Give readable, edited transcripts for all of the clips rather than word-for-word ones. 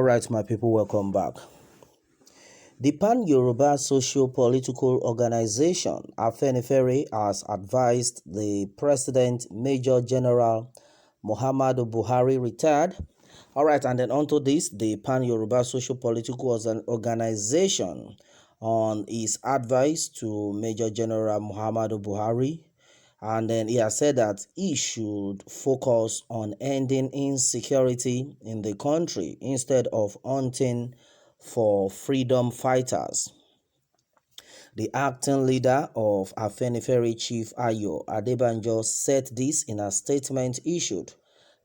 right, my people, welcome back. The Pan-Yoruba Socio-Political Organization, Afenifere, has advised the President Major General Muhammadu Buhari, retired. All right, and then onto this, the Pan-Yoruba Socio-Political Organization on his advice to Major General Muhammadu Buhari. And then he has said that he should focus on ending insecurity in the country instead of hunting for freedom fighters. The acting leader of Afenifere, Chief Ayo Adebanjo, said this in a statement issued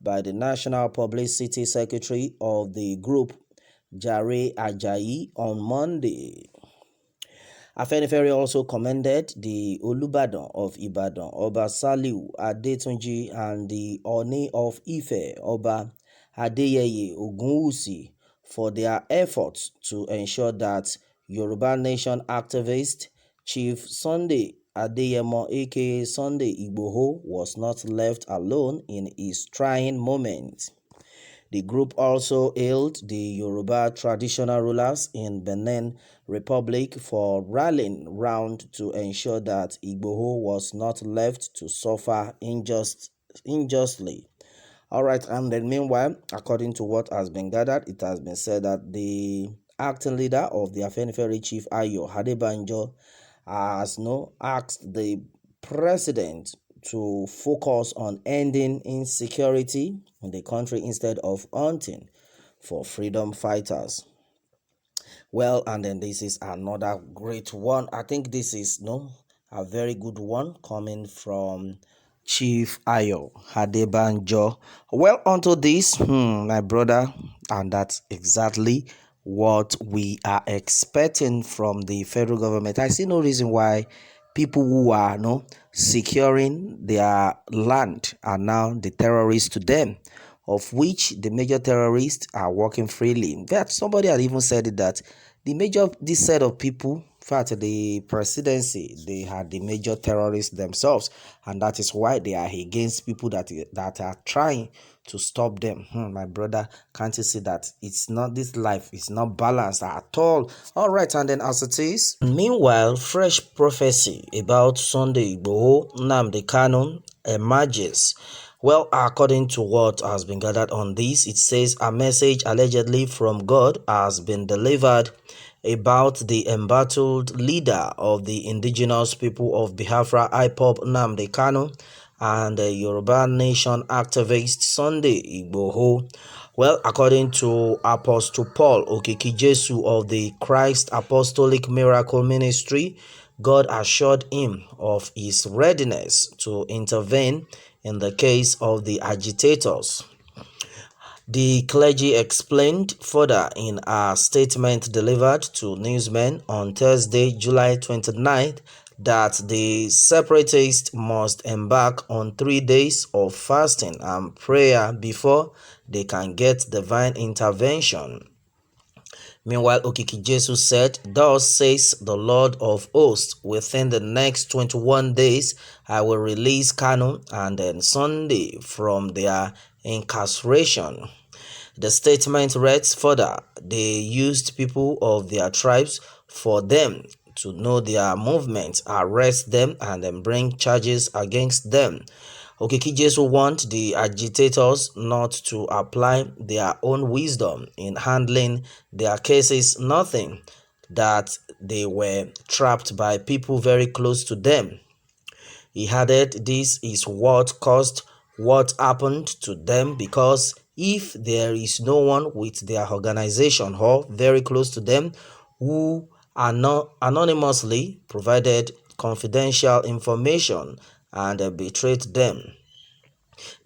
by the National Publicity Secretary of the group, Jare Ajayi, on Monday. Afenifere also commended the Olubadan of Ibadan, Oba Saliu Adetunji, and the Oni of Ife, Oba Adeyeye Ogunwusi, for their efforts to ensure that Yoruba Nation activist Chief Sunday Adeyemo aka Sunday Igboho was not left alone in his trying moment. The group also hailed the Yoruba traditional rulers in Benin Republic for rallying round to ensure that Igboho was not left to suffer unjustly. All right, and then meanwhile, according to what has been gathered, it has been said that the acting leader of the Afenifere, Chief Ayo Adebanjo, has asked the president to focus on ending insecurity in the country instead of hunting for freedom fighters. Well, and then this is another great one. I think this is a very good one coming from Chief Ayo Adebanjo. Well, onto this, my brother, and that's exactly what we are expecting from the federal government. I see no reason why people who are securing their land are now the terrorists to them, of which the major terrorists are working freely. In fact, somebody had even said it that this set of people, in fact, the presidency, they had the major terrorists themselves, and that is why they are against people that are trying to stop them. My brother, can't you see that this life is not balanced at all? All right, and then as it is, meanwhile, fresh prophecy about Sunday Igboho Nnamdi Kanu emerges. Well, according to what has been gathered on this, it says a message allegedly from God has been delivered about the embattled leader of the indigenous people of Biafra, IPOB Nnamdi Kanu, and the Yoruba Nation activist Sunday Igboho. Well, according to Apostle Paul Okikijesu of the Christ Apostolic Miracle Ministry, God assured him of his readiness to intervene in the case of the agitators. The clergy explained further in a statement delivered to newsmen on Thursday, July 29th, that the separatists must embark on 3 days of fasting and prayer before they can get divine intervention. Meanwhile, Okikijesu said, "Thus says the Lord of hosts, within the next 21 days, I will release Kanu and then Sunday from their incarceration." The statement reads further, "They used people of their tribes for them to know their movements, arrest them, and then bring charges against them." Okikijesu wants the agitators not to apply their own wisdom in handling their cases, nothing that they were trapped by people very close to them. He added, "This is what caused what happened to them, because if there is no one with their organization or very close to them who anonymously provided confidential information and betrayed them,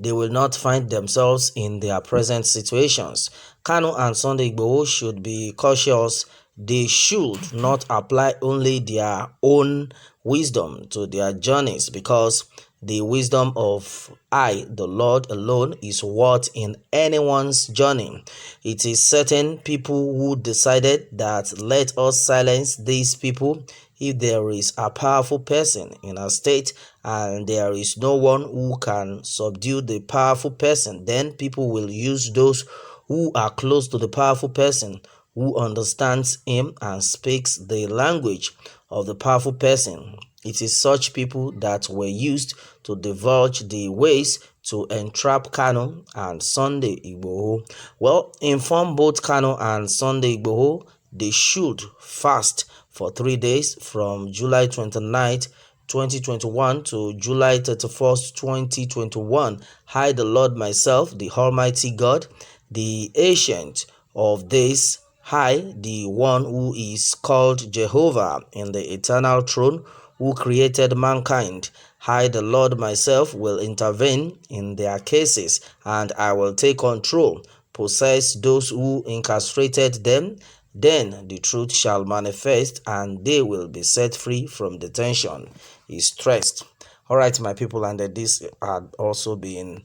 they will not find themselves in their present situations. Kanu and Sunday Igboho should be cautious. They should not apply only their own wisdom to their journeys, because the wisdom of I, the Lord alone, is what in anyone's journey. It is certain people who decided that let us silence these people. If there is a powerful person in a state and there is no one who can subdue the powerful person, then people will use those who are close to the powerful person, who understands him and speaks the language of the powerful person. It is such people that were used to divulge the ways to entrap Kanu and Sunday Igboho. Well, inform both Kanu and Sunday Igboho they should fast for 3 days from July 29th 2021 to July 31st, 2021. I, the Lord myself, the Almighty God, the ancient of days, I, the one who is called Jehovah in the eternal throne, who created mankind, I, the Lord myself, will intervene in their cases, and I will take control, possess those who incarcerated them. Then the truth shall manifest, and they will be set free from detention. He stressed. All right, my people, and this had also been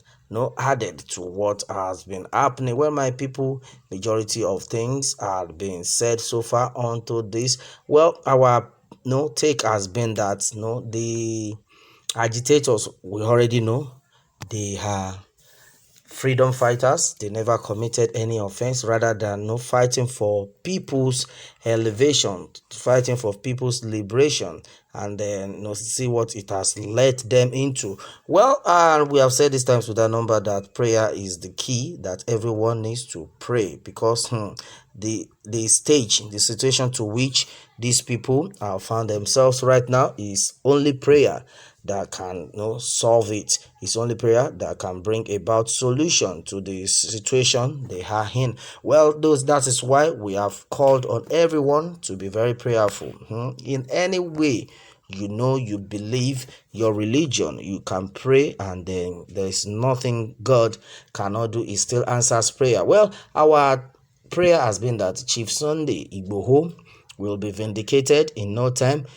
added to what has been happening. Well, my people, majority of things are being said so far onto this. Well, our take has been that the agitators, we already know they are freedom fighters. They never committed any offense rather than fighting for people's elevation, fighting for people's liberation, and then see what it has led them into. Well, we have said this times with that number that prayer is the key, that everyone needs to pray, because the stage, the situation to which these people found themselves right now is only prayer that can solve it. It's only prayer that can bring about solution to the situation they are in. Well, that is why we have called on everyone to be very prayerful. In any way you believe your religion, you can pray, and then there is nothing God cannot do. He still answers prayer. Well, our prayer has been that Chief Sunday Igboho will be vindicated in no time.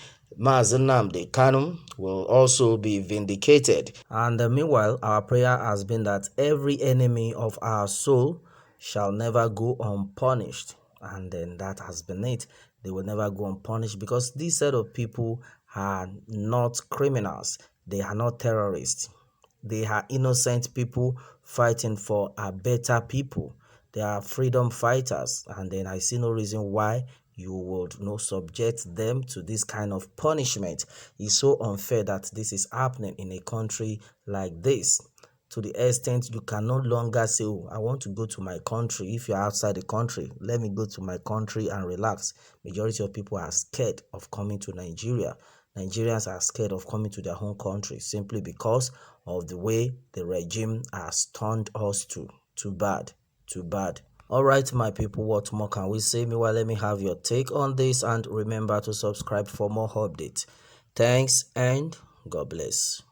Mazi Nnamdi Kanu will also be vindicated. And meanwhile, our prayer has been that every enemy of our soul shall never go unpunished. And then that has been it. They will never go unpunished, because this set of people are not criminals. They are not terrorists. They are innocent people fighting for a better people. They are freedom fighters, and then I see no reason why you would subject them to this kind of punishment. It's so unfair that this is happening in a country like this, to the extent you can no longer say, oh, I want to go to my country. If you're outside the country, let me go to my country and relax. Majority of people are scared of coming to Nigeria. Nigerians are scared of coming to their home country simply because of the way the regime has turned us to. Too bad. Too bad. All right, my people, what more can we say? Meanwhile, let me have your take on this, and remember to subscribe for more updates. Thanks, and God bless.